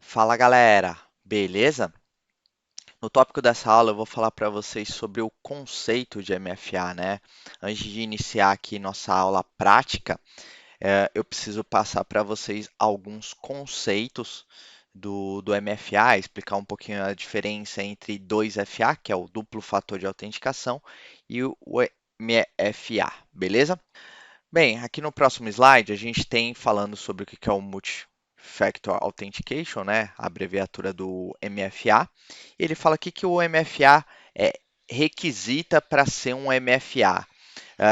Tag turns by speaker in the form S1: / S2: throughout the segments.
S1: Fala galera, beleza? No tópico dessa aula eu vou falar para vocês sobre o conceito de MFA, né? Antes de iniciar aqui nossa aula prática, eu preciso passar para vocês alguns conceitos do MFA, explicar um pouquinho a diferença entre 2FA, que é o duplo fator de autenticação, e o MFA, beleza? Bem, aqui no próximo slide a gente tem falando sobre o que é o Multi-Factor Authentication, né? A abreviatura do MFA. E ele fala aqui que o MFA é requisita para ser um MFA.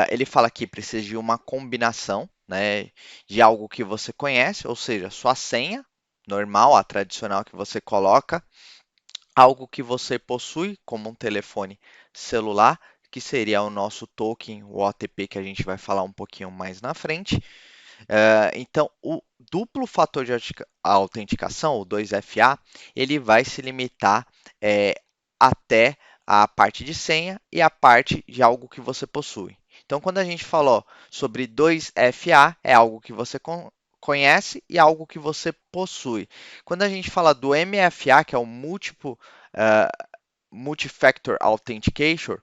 S1: Ele fala que precisa de uma combinação, né, de algo que você conhece, ou seja, sua senha normal, a tradicional que você coloca, algo que você possui, como um telefone celular, que seria o nosso token, o OTP, que a gente vai falar um pouquinho mais na frente. Então, o duplo fator de autenticação, o 2FA, ele vai se limitar até a parte de senha e a parte de algo que você possui. Então, quando a gente falou sobre 2FA, é algo que você conhece e algo que você possui. Quando a gente fala do MFA, que é o uh, Multifactor Authentication,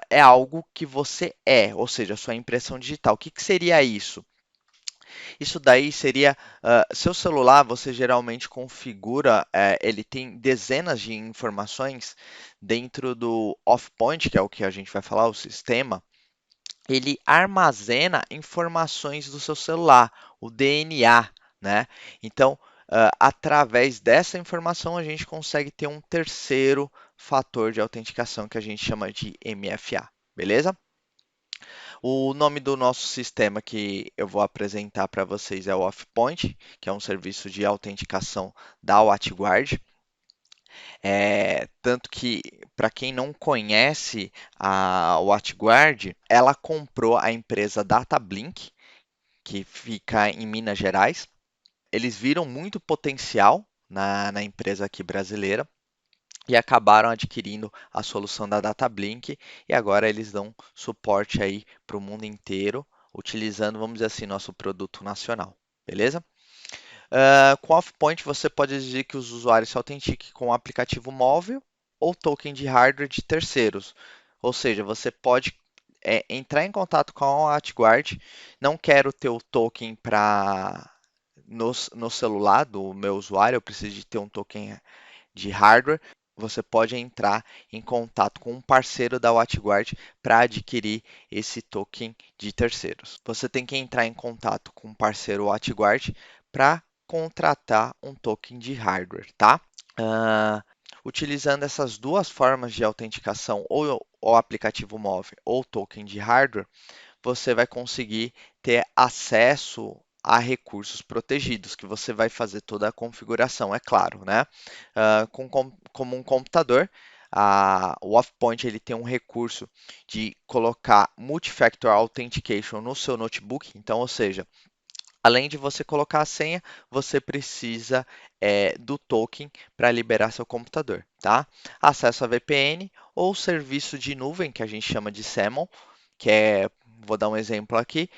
S1: é algo que você é, ou seja, a sua impressão digital. O que seria isso? Isso daí seria, seu celular, você geralmente configura, ele tem dezenas de informações dentro do off-point, que é o que a gente vai falar, o sistema, ele armazena informações do seu celular, o DNA, né? Então, através dessa informação, a gente consegue ter um terceiro fator de autenticação que a gente chama de MFA, beleza? O nome do nosso sistema que eu vou apresentar para vocês é o Offpoint, que é um serviço de autenticação da WatchGuard. Tanto que, para quem não conhece a WatchGuard, ela comprou a empresa DataBlink, que fica em Minas Gerais. Eles viram muito potencial na empresa aqui brasileira e acabaram adquirindo a solução da DataBlink e agora eles dão suporte aí para o mundo inteiro, utilizando, vamos dizer assim, nosso produto nacional, beleza? Com o Offpoint você pode exigir que os usuários se autentiquem com o aplicativo móvel ou token de hardware de terceiros, ou seja, você pode entrar em contato com a WatchGuard, não quero ter o token no celular do meu usuário, eu preciso de ter um token de hardware, você pode entrar em contato com um parceiro da WatchGuard para adquirir esse token de terceiros. Você tem que entrar em contato com um parceiro WatchGuard para contratar um token de hardware, tá? Ah, Utilizando essas duas formas de autenticação, ou o aplicativo móvel ou token de hardware, você vai conseguir ter acesso a recursos protegidos, que você vai fazer toda a configuração, é claro, né? Como um computador, o Offpoint ele tem um recurso de colocar Multifactor Authentication no seu notebook, então, ou seja, além de você colocar a senha, você precisa do token para liberar seu computador, tá? Acesso a VPN ou serviço de nuvem, que a gente chama de SAML, que é, vou dar um exemplo aqui,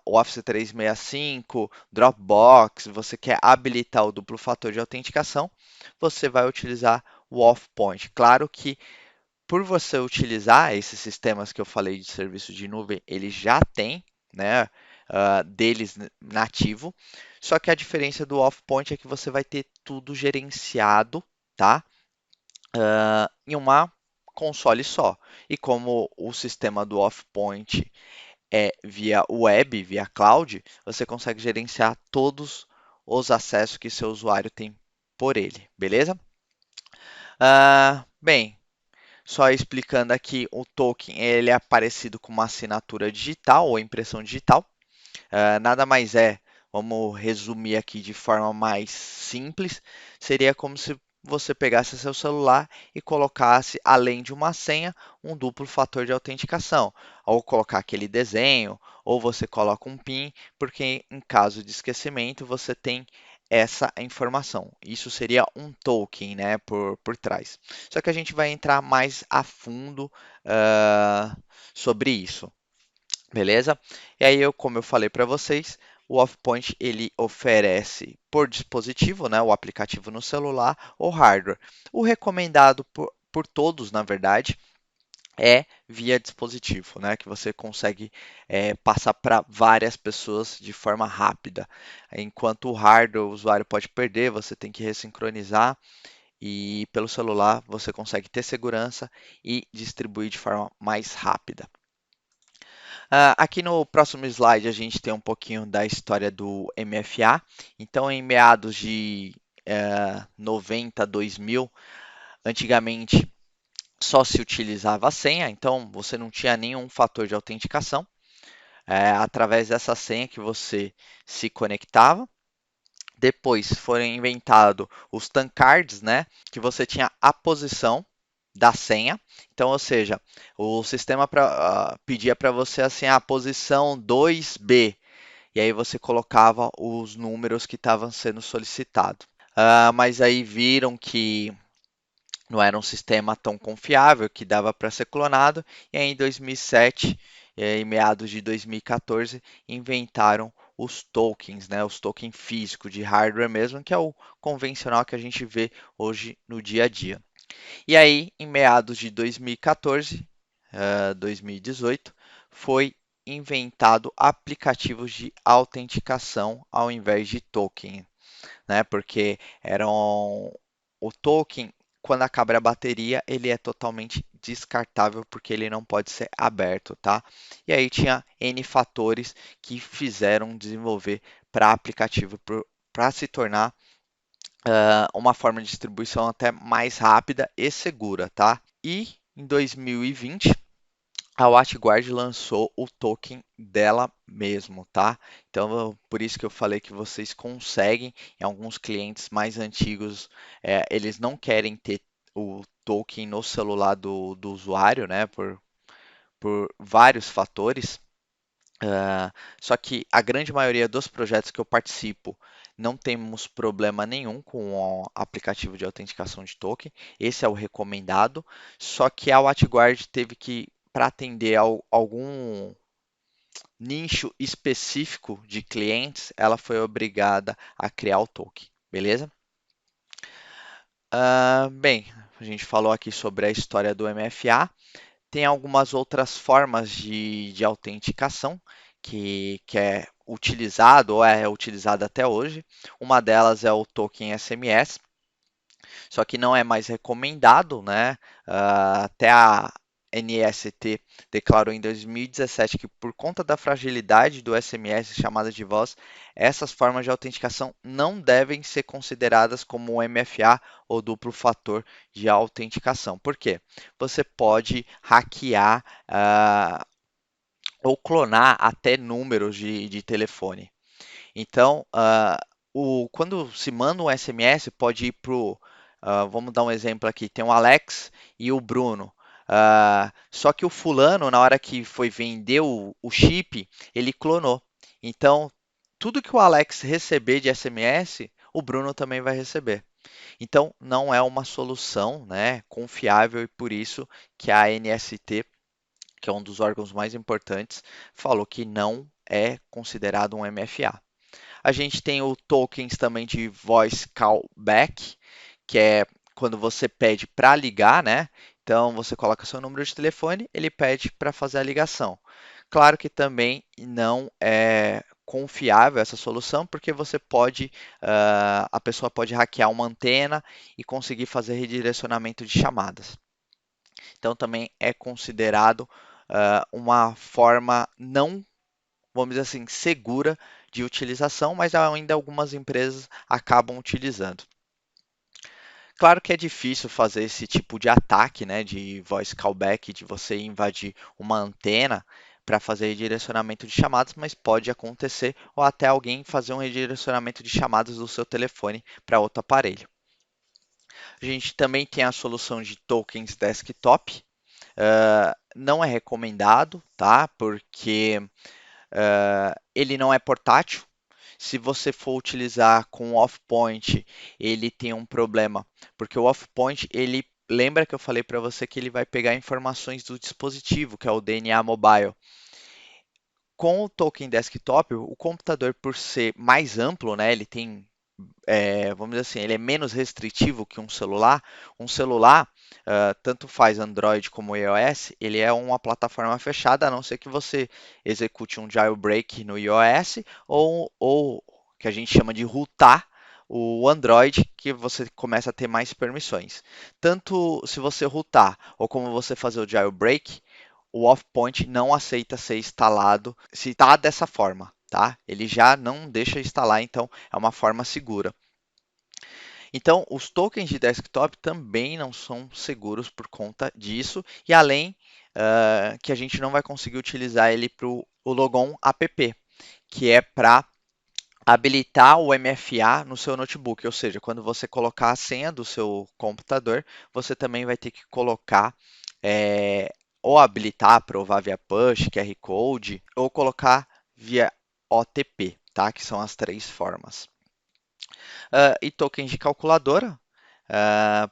S1: o Office 365, Dropbox, você quer habilitar o duplo fator de autenticação, você vai utilizar o Offpoint. Claro que por você utilizar esses sistemas que eu falei de serviço de nuvem, ele já tem, né, deles nativo, só que a diferença do Offpoint é que você vai ter tudo gerenciado, tá? Em uma console só. E como o sistema do Offpoint é via web, via cloud, você consegue gerenciar todos os acessos que seu usuário tem por ele, beleza? Bem, só explicando aqui, o token ele é parecido com uma assinatura digital ou impressão digital. Nada mais é, vamos resumir aqui de forma mais simples, seria como se você pegasse seu celular e colocasse, além de uma senha, um duplo fator de autenticação. Ou colocar aquele desenho, ou você coloca um PIN, porque em caso de esquecimento você tem essa informação. Isso seria um token, né, por trás. Só que a gente vai entrar mais a fundo sobre isso. Beleza? E aí, como eu falei para vocês, O off-point ele oferece por dispositivo, né, o aplicativo no celular ou hardware. O recomendado por todos, na verdade, é via dispositivo, né, que você consegue passar para várias pessoas de forma rápida. Enquanto o hardware o usuário pode perder, você tem que ressincronizar e pelo celular você consegue ter segurança e distribuir de forma mais rápida. Aqui no próximo slide a gente tem um pouquinho da história do MFA. Então, em meados de 90, 2000, antigamente só se utilizava a senha, então você não tinha nenhum fator de autenticação. É através dessa senha que você se conectava. Depois foram inventados os tankcards, né? Que você tinha a posição da senha. Então, ou seja, o sistema pedia para você assim a posição 2B, e aí você colocava os números que estavam sendo solicitados. Mas aí viram que não era um sistema tão confiável, que dava para ser clonado, e aí em 2007, em meados de 2014, inventaram os tokens, né, os tokens físicos de hardware mesmo, que é o convencional que a gente vê hoje no dia a dia. E aí, em meados de 2014, 2018, foi inventado aplicativos de autenticação ao invés de token, né? Porque eram o token, quando acaba a bateria, ele é totalmente descartável porque ele não pode ser aberto, tá? E aí tinha N fatores que fizeram desenvolver para aplicativo para se tornar uma forma de distribuição até mais rápida e segura, tá? E em 2020 a WatchGuard lançou o token dela mesmo, tá? Então, por isso que eu falei que vocês conseguem, em alguns clientes mais antigos, eles não querem ter o token no celular do usuário, né? Por vários fatores. Só que a grande maioria dos projetos que eu participo não temos problema nenhum com o aplicativo de autenticação de token. Esse é o recomendado. Só que a WatchGuard teve que, para atender algum nicho específico de clientes, ela foi obrigada a criar o token, beleza? Bem, a gente falou aqui sobre a história do MFA. Tem algumas outras formas de autenticação que é utilizado ou é utilizado até hoje. Uma delas é o token SMS, só que não é mais recomendado, né? Até a NST declarou em 2017 que, por conta da fragilidade do SMS chamada de voz, essas formas de autenticação não devem ser consideradas como MFA ou duplo fator de autenticação. Por quê? Você pode hackear ou clonar até números de telefone. Então, quando se manda um SMS, pode ir para o. Vamos dar um exemplo aqui: tem o Alex e o Bruno. Só que o fulano, na hora que foi vender o chip, ele clonou. Então, tudo que o Alex receber de SMS, o Bruno também vai receber. Então, não é uma solução, né, confiável e por isso que a NST, que é um dos órgãos mais importantes, falou que não é considerado um MFA. A gente tem o tokens também de voice callback, que é quando você pede para ligar, né? Então você coloca seu número de telefone, ele pede para fazer a ligação. Claro que também não é confiável essa solução, porque a pessoa pode hackear uma antena e conseguir fazer redirecionamento de chamadas. Então também é considerado uma forma não, vamos dizer assim, segura de utilização, mas ainda algumas empresas acabam utilizando. Claro que é difícil fazer esse tipo de ataque, né, de voice callback, de você invadir uma antena para fazer redirecionamento de chamadas, mas pode acontecer, ou até alguém fazer um redirecionamento de chamadas do seu telefone para outro aparelho. A gente também tem a solução de tokens desktop. Não é recomendado, tá? Porque ele não é portátil. Se você for utilizar com o off-point, ele tem um problema, porque o off-point, ele lembra que eu falei para você que ele vai pegar informações do dispositivo, que é o DNA mobile. Com o token desktop, o computador, por ser mais amplo, né, ele tem vamos dizer assim, ele é menos restritivo que um celular. Um celular, tanto faz Android como iOS, ele é uma plataforma fechada, a não ser que você execute um jailbreak no iOS ou que a gente chama de rootar o Android, que você começa a ter mais permissões. Tanto se você rootar ou como você fazer o jailbreak, o off-point não aceita ser instalado se está dessa forma, tá? Ele já não deixa instalar, então é uma forma segura. Então, os tokens de desktop também não são seguros por conta disso, e além que a gente não vai conseguir utilizar ele para o Logon app, que é para habilitar o MFA no seu notebook, ou seja, quando você colocar a senha do seu computador, você também vai ter que colocar ou habilitar, aprovar via push, QR Code, ou colocar via OTP, tá? Que são as três formas. E tokens de calculadora,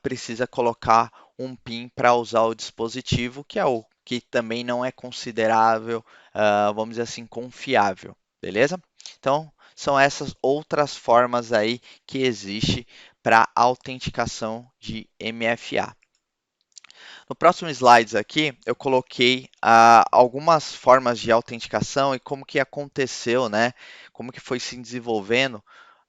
S1: precisa colocar um PIN para usar o dispositivo, que é o que também não é considerável, vamos dizer assim, confiável, beleza? Então, são essas outras formas aí que existe para autenticação de MFA. No próximo slides aqui, eu coloquei algumas formas de autenticação e como que aconteceu, né? Como que foi se desenvolvendo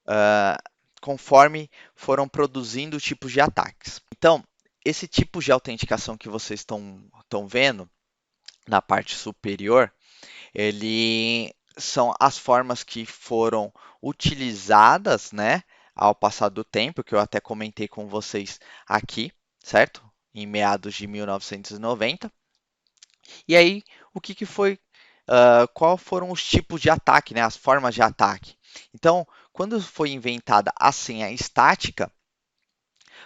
S1: ah, conforme foram produzindo tipos de ataques. Então, esse tipo de autenticação que vocês estão vendo na parte superior, ele são as formas que foram utilizadas, né, ao passar do tempo, que eu até comentei com vocês aqui, certo? Em meados de 1990. E aí, o que, que foi, qual foram os tipos de ataque, né, as formas de ataque? Então, quando foi inventada a senha estática,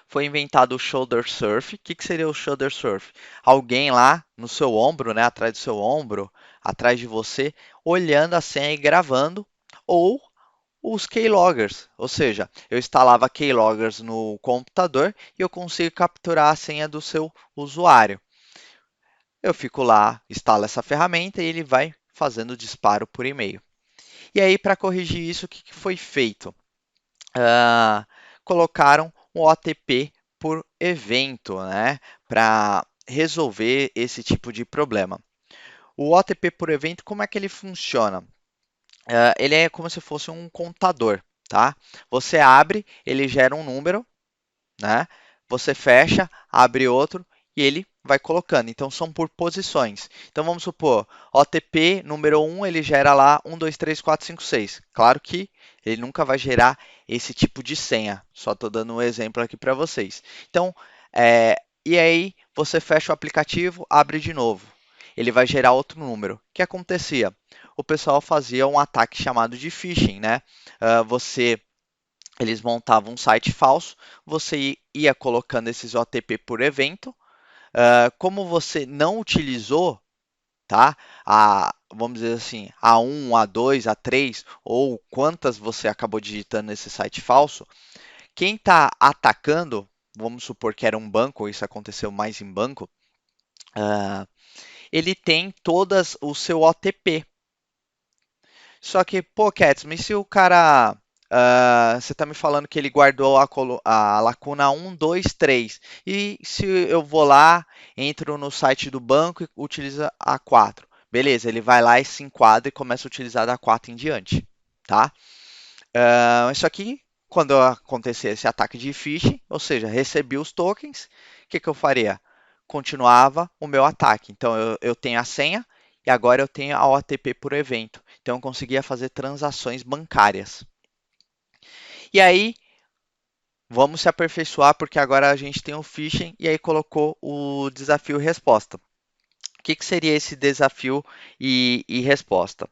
S1: foi inventado o shoulder surf. O que, que seria o shoulder surf? Alguém lá no seu ombro, né, atrás do seu ombro, atrás de você, olhando a senha e gravando, ou os keyloggers, ou seja, eu instalava keyloggers no computador e eu consigo capturar a senha do seu usuário. Eu fico lá, instalo essa ferramenta e ele vai fazendo o disparo por e-mail. E aí, para corrigir isso, o que, que foi feito? Ah, colocaram um OTP por evento, né, para resolver esse tipo de problema. O OTP por evento, como é que ele funciona? Ele é como se fosse um contador, tá? Você abre, ele gera um número, né? Você fecha, abre outro e ele vai colocando. Então são por posições. Então vamos supor, OTP número 1, ele gera lá 1, 2, 3, 4, 5, 6. Claro que ele nunca vai gerar esse tipo de senha. Só estou dando um exemplo aqui para vocês. Então, e aí você fecha o aplicativo, abre de novo. Ele vai gerar outro número. O que acontecia? O pessoal fazia um ataque chamado de phishing, né? Eles montavam um site falso, você ia colocando esses OTP por evento. Como você não utilizou, tá? Vamos dizer assim, A1, A2, A3, ou quantas você acabou digitando nesse site falso, quem está atacando, vamos supor que era um banco, isso aconteceu mais em banco, uh, ele tem todas o seu OTP. Só que, pô, Cats, mas se o cara. Você está me falando que ele guardou a lacuna 1, 2, 3. E se eu vou lá, entro no site do banco e utiliza a 4? Beleza, ele vai lá e se enquadra e começa a utilizar da 4 em diante, tá? Isso aqui, quando acontecer esse ataque de phishing, ou seja, recebi os tokens, o que, que eu faria? Continuava o meu ataque. Então, eu tenho a senha e agora eu tenho a OTP por evento. Então, eu conseguia fazer transações bancárias. E aí, vamos se aperfeiçoar, porque agora a gente tem o phishing e aí colocou o desafio e resposta. O que, que seria esse desafio e resposta?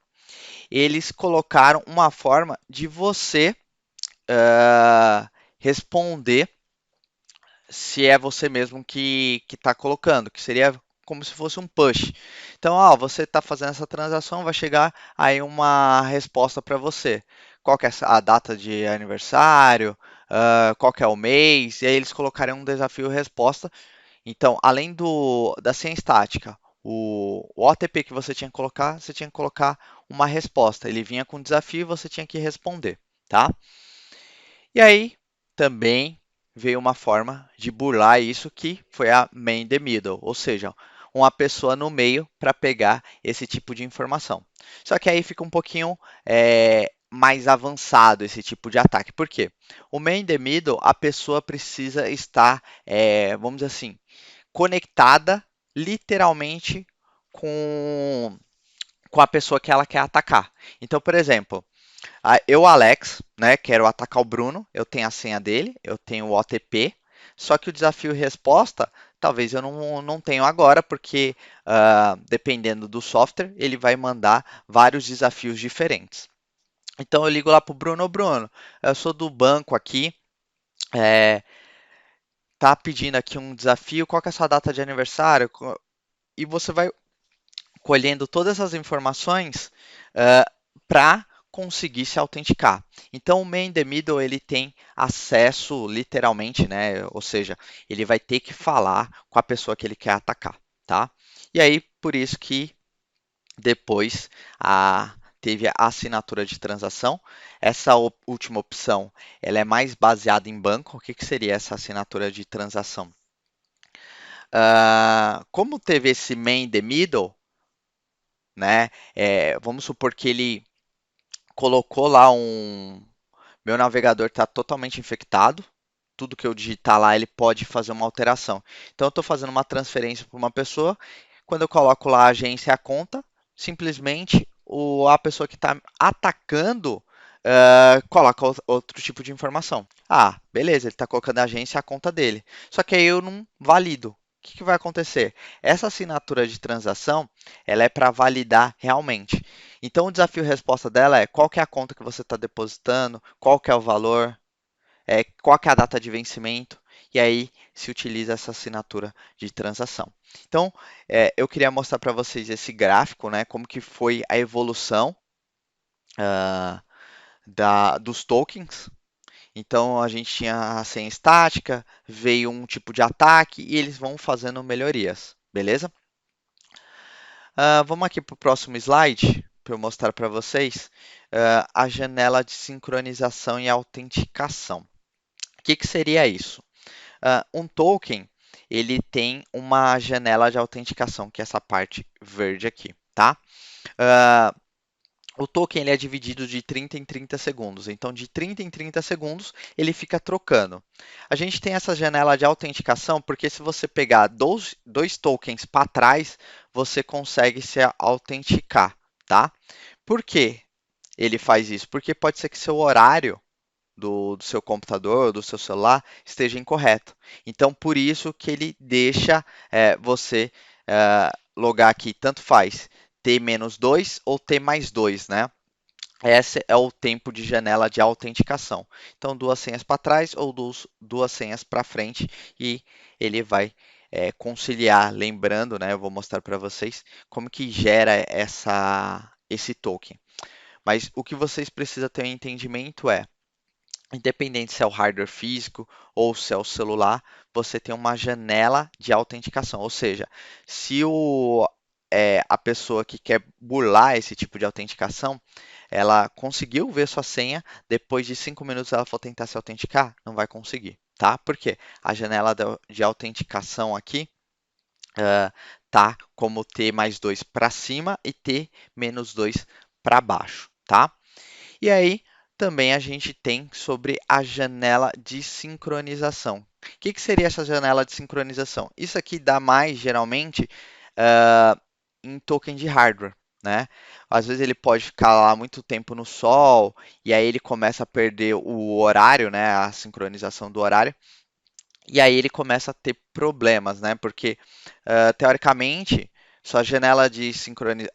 S1: Eles colocaram uma forma de você responder se é você mesmo que está colocando, que seria como se fosse um push. Então, você está fazendo essa transação, vai chegar aí uma resposta para você. Qual que é a data de aniversário, qual que é o mês, e aí eles colocarem um desafio resposta. Então, além da senha estática, o OTP que você tinha que colocar uma resposta. Ele vinha com um desafio e você tinha que responder, tá? E aí também veio uma forma de burlar isso que foi a man in the middle, ou seja, uma pessoa no meio para pegar esse tipo de informação. Só que aí fica um pouquinho mais avançado esse tipo de ataque. Por quê? O man in the middle, a pessoa precisa estar, vamos dizer assim, conectada literalmente com, com a pessoa que ela quer atacar. Então, por exemplo, eu, Alex, né, quero atacar o Bruno, eu tenho a senha dele, eu tenho o OTP, só que o desafio e resposta, talvez eu não tenho agora, porque dependendo do software, ele vai mandar vários desafios diferentes. Então eu ligo lá para o Bruno, ô Bruno, eu sou do banco aqui, é, tá pedindo aqui um desafio, qual que é a sua data de aniversário? E você vai colhendo todas as informações para conseguir se autenticar. Então, o man in the middle ele tem acesso literalmente, né? Ou seja, ele vai ter que falar com a pessoa que ele quer atacar, tá? E aí, por isso que depois teve a assinatura de transação. Essa última opção, ela é mais baseada em banco. O que seria essa assinatura de transação? Como teve esse man in the middle, né? Vamos supor que ele colocou lá meu navegador está totalmente infectado. Tudo que eu digitar lá, ele pode fazer uma alteração. Então, eu estou fazendo uma transferência para uma pessoa. Quando eu coloco lá a agência e a conta, simplesmente a pessoa que está atacando coloca outro tipo de informação. Ah, beleza, ele está colocando a agência e a conta dele. Só que aí eu não valido. O que vai acontecer? Essa assinatura de transação, ela é para validar realmente. Então, o desafio-resposta dela é qual que é a conta que você está depositando, qual que é o valor, qual que é a data de vencimento, e aí se utiliza essa assinatura de transação. Então, eu queria mostrar para vocês esse gráfico, né, como que foi a evolução ah, dos tokens. Então, a gente tinha a senha estática, veio um tipo de ataque e eles vão fazendo melhorias, beleza? Vamos aqui para o próximo slide, para eu mostrar para vocês a janela de sincronização e autenticação. O que seria isso? Um token, ele tem uma janela de autenticação, que é essa parte verde aqui, tá? Ah, o token ele é dividido de 30 em 30 segundos. Então, de 30 em 30 segundos, ele fica trocando. A gente tem essa janela de autenticação porque se você pegar dois tokens para trás, você consegue se autenticar, tá? Por que ele faz isso? Porque pode ser que seu horário do seu computador, do seu celular, esteja incorreto. Então, por isso que ele deixa você logar aqui, tanto faz T-2 ou T+2, né? Esse é o tempo de janela de autenticação. Então, duas senhas para trás ou duas senhas para frente e ele vai conciliar. Lembrando, né, eu vou mostrar para vocês como que gera esse token. Mas o que vocês precisam ter um entendimento independente se é o hardware físico ou se é o celular, você tem uma janela de autenticação. Ou seja, se a pessoa que quer burlar esse tipo de autenticação, ela conseguiu ver sua senha, depois de 5 minutos ela for tentar se autenticar, não vai conseguir, tá? Por quê? A janela de autenticação aqui tá como T+2 para cima e T-2 para baixo, tá? E aí, também a gente tem sobre a janela de sincronização. O que seria essa janela de sincronização? Isso aqui dá mais, geralmente, em token de hardware, né? Às vezes ele pode ficar lá muito tempo no sol e aí ele começa a perder o horário, né? A sincronização do horário. E aí ele começa a ter problemas, né? Porque, teoricamente, sua janela de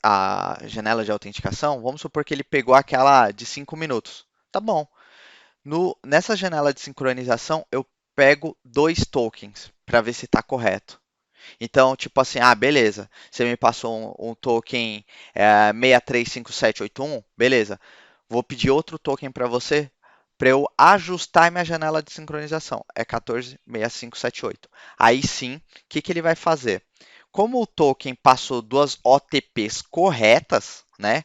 S1: a janela de autenticação, vamos supor que ele pegou aquela de 5 minutos. Tá bom. Nessa janela de sincronização, eu pego dois tokens para ver se está correto. Então, tipo assim, beleza, você me passou um token 635781, beleza. Vou pedir outro token para você para eu ajustar minha janela de sincronização. É 146578. Aí sim, o que ele vai fazer? Como o token passou duas OTPs corretas, né?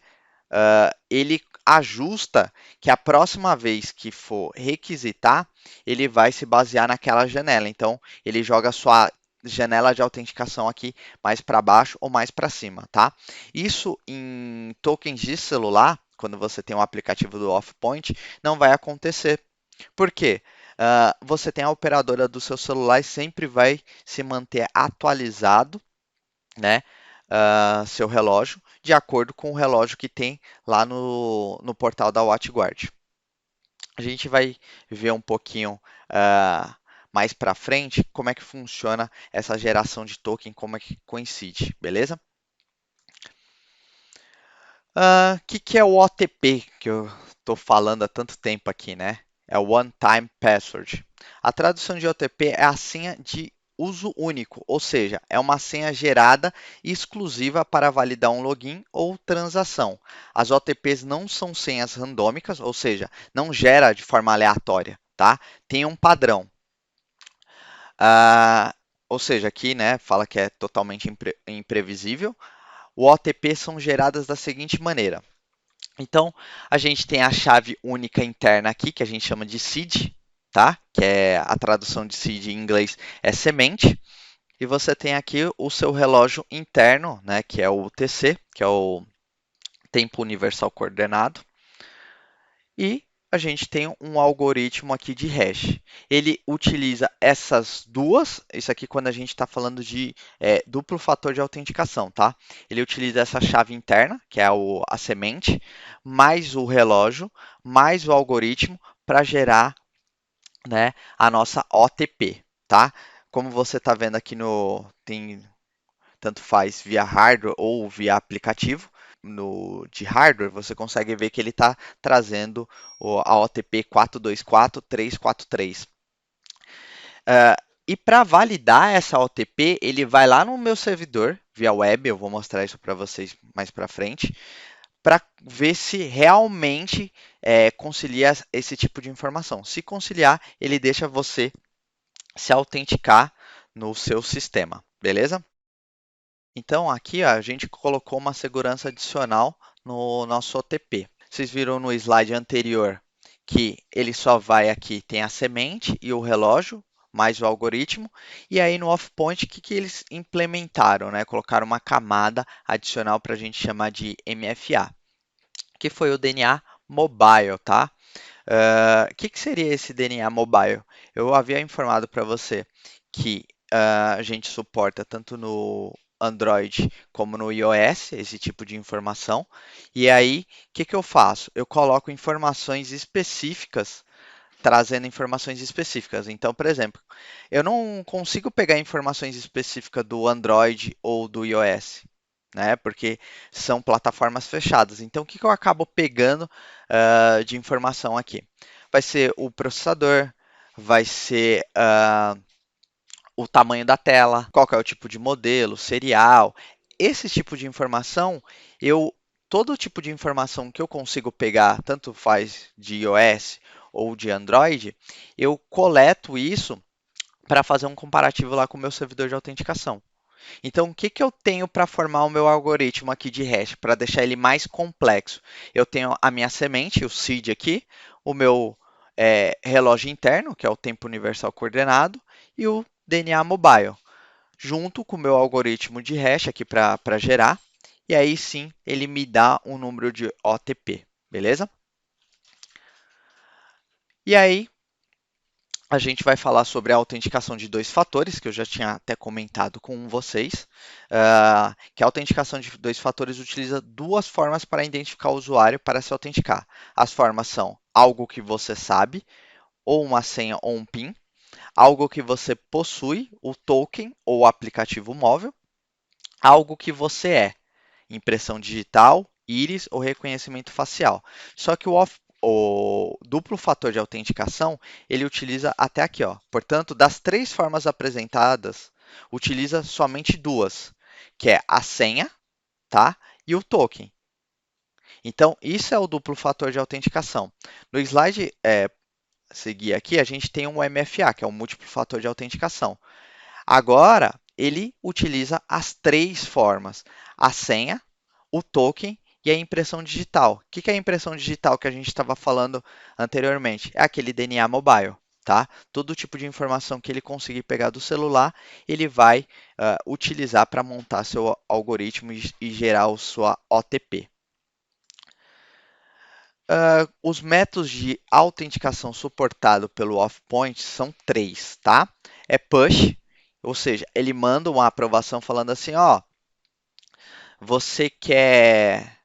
S1: Ele ajusta que a próxima vez que for requisitar, ele vai se basear naquela janela. Então, ele joga a sua janela de autenticação aqui mais para baixo ou mais para cima, tá? Isso em tokens de celular, quando você tem um aplicativo do Offpoint, não vai acontecer. Por quê? Você tem a operadora do seu celular e sempre vai se manter atualizado, né, seu relógio, de acordo com o relógio que tem lá no portal da WatchGuard. A gente vai ver um pouquinho mais para frente como é que funciona essa geração de token, como é que coincide, beleza? Que é o OTP que eu estou falando há tanto tempo aqui, né? É o One Time Password. A tradução de OTP é a senha de uso único, ou seja, é uma senha gerada exclusiva para validar um login ou transação. As OTPs não são senhas randômicas, ou seja, não gera de forma aleatória, tá? Tem um padrão. Ah, ou seja, aqui, né, fala que é totalmente imprevisível. O OTP são geradas da seguinte maneira. Então, a gente tem a chave única interna aqui, que a gente chama de seed, tá? Que é a tradução de seed em inglês é semente. E você tem aqui o seu relógio interno, né? Que é o UTC, que é o tempo universal coordenado. E a gente tem um algoritmo aqui de hash. Ele utiliza essas duas, isso aqui quando a gente está falando de duplo fator de autenticação, tá? Ele utiliza essa chave interna, que é a semente, mais o relógio, mais o algoritmo para gerar, né, a nossa OTP, tá? Como você está vendo aqui tanto faz via hardware ou via aplicativo. De hardware, você consegue ver que ele está trazendo a OTP 424343. E para validar essa OTP, ele vai lá no meu servidor via web, eu vou mostrar isso para vocês mais para frente, para ver se realmente concilia esse tipo de informação. Se conciliar, ele deixa você se autenticar no seu sistema, beleza? Então, aqui ó, a gente colocou uma segurança adicional no nosso OTP. Vocês viram no slide anterior que ele só vai aqui, tem a semente e o relógio, mais o algoritmo. E aí no off-point, o que eles implementaram, né? Colocaram uma camada adicional para a gente chamar de MFA, que foi o DNA Mobile, tá? Que seria esse DNA Mobile? Eu havia informado para você que a gente suporta tanto no Android como no iOS esse tipo de informação. E aí, o que eu faço? Eu coloco informações específicas, trazendo informações específicas. Então, por exemplo, eu não consigo pegar informações específicas do Android ou do iOS, né? Porque são plataformas fechadas. Então, o que eu acabo pegando de informação aqui? Vai ser o processador, vai ser o tamanho da tela, qual que é o tipo de modelo, serial. Esse tipo de informação, todo tipo de informação que eu consigo pegar, tanto faz de iOS ou de Android, eu coleto isso para fazer um comparativo lá com o meu servidor de autenticação. Então, o que eu tenho para formar o meu algoritmo aqui de hash, para deixar ele mais complexo? Eu tenho a minha semente, o seed aqui, o meu relógio interno, que é o tempo universal coordenado, e o DNA mobile, junto com o meu algoritmo de hash aqui para gerar, e aí sim ele me dá um número de OTP, beleza? E aí, a gente vai falar sobre a autenticação de dois fatores, que eu já tinha até comentado com vocês, que a autenticação de dois fatores utiliza duas formas para identificar o usuário para se autenticar. As formas são algo que você sabe, ou uma senha ou um PIN, algo que você possui, o token ou o aplicativo móvel, algo que você é, impressão digital, íris ou reconhecimento facial. Só que o duplo fator de autenticação, ele utiliza até aqui, ó. Portanto, das três formas apresentadas, utiliza somente duas, que é a senha, tá? E o token. Então, isso é o duplo fator de autenticação. No slide seguir aqui, a gente tem um MFA, que é o múltiplo fator de autenticação. Agora, ele utiliza as três formas: a senha, o token e a impressão digital. O que é a impressão digital que a gente estava falando anteriormente? É aquele DNA mobile, tá? Todo tipo de informação que ele conseguir pegar do celular, ele vai utilizar para montar seu algoritmo e gerar a sua OTP. Os métodos de autenticação suportados pelo Offpoint são três, tá? É push, ou seja, ele manda uma aprovação falando assim, ó, você quer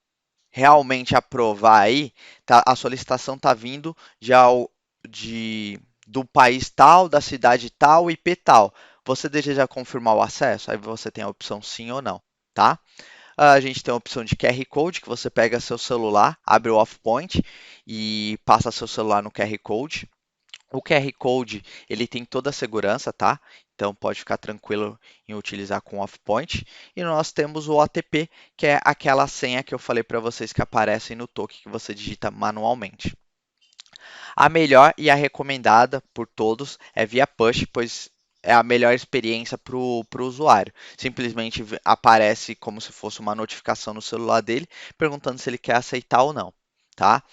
S1: realmente aprovar aí, tá, a solicitação está vindo de, do país tal, da cidade tal, IP tal. Você deseja confirmar o acesso? Aí você tem a opção sim ou não, tá? A gente tem a opção de QR Code, que você pega seu celular, abre o Offpoint e passa seu celular no QR Code. O QR Code, ele tem toda a segurança, tá? Então pode ficar tranquilo em utilizar com o Offpoint. E nós temos o OTP, que é aquela senha que eu falei para vocês que aparece no token que você digita manualmente. A melhor e a recomendada por todos é via push, pois é a melhor experiência para o usuário. Simplesmente aparece como se fosse uma notificação no celular dele, perguntando se ele quer aceitar ou não. Tá?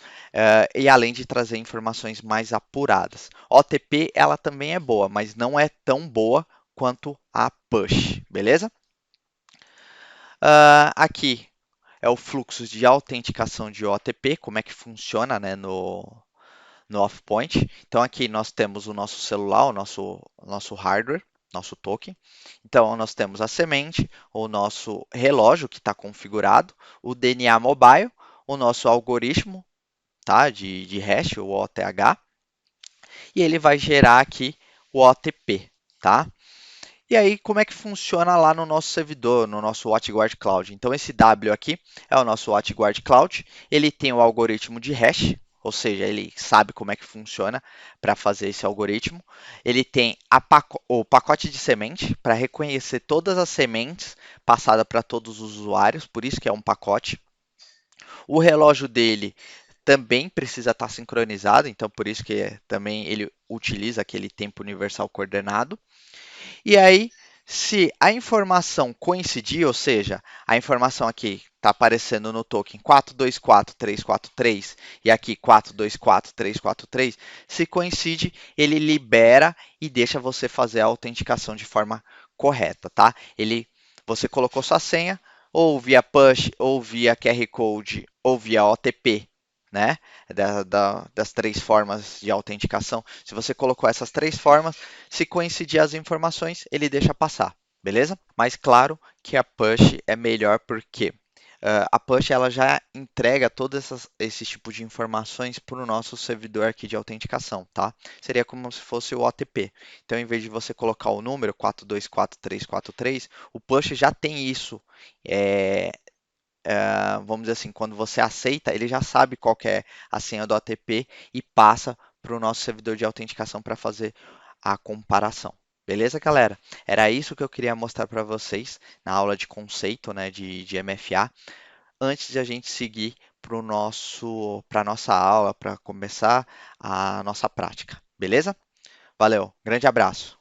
S1: E além de trazer informações mais apuradas. OTP ela também é boa, mas não é tão boa quanto a push, beleza? Aqui é o fluxo de autenticação de OTP, como é que funciona, né, no Offpoint. Então aqui nós temos o nosso celular, o nosso hardware, nosso token. Então nós temos a semente, o nosso relógio que está configurado, o DNA mobile, o nosso algoritmo, tá, de hash, o OTH, e ele vai gerar aqui o OTP, tá? E aí, como é que funciona lá no nosso servidor, no nosso WatchGuard Cloud? Então, esse W aqui é o nosso WatchGuard Cloud. Ele tem o algoritmo de hash, ou seja, ele sabe como é que funciona para fazer esse algoritmo. Ele tem o pacote de semente para reconhecer todas as sementes passadas para todos os usuários, por isso que é um pacote. O relógio dele também precisa estar sincronizado, então por isso que também ele utiliza aquele tempo universal coordenado. E aí, se a informação coincidir, ou seja, a informação aqui está aparecendo no token 424343 e aqui 424343, se coincide, ele libera e deixa você fazer a autenticação de forma correta, tá? Você colocou sua senha, ou via push, ou via QR Code, ou via OTP, né? Das três formas de autenticação. Se você colocou essas três formas, se coincidir as informações, ele deixa passar, beleza? Mas claro que a push é melhor porque a push ela já entrega todos esses tipos de informações para o nosso servidor aqui de autenticação, tá? Seria como se fosse o OTP. Então, em vez de você colocar o número 424343, o push já tem isso. é, Vamos dizer assim, quando você aceita, ele já sabe qual que é a senha do OTP e passa para o nosso servidor de autenticação para fazer a comparação. Beleza, galera? Era isso que eu queria mostrar para vocês na aula de conceito, né, de MFA, antes de a gente seguir para a nossa aula, para começar a nossa prática. Beleza? Valeu, grande abraço.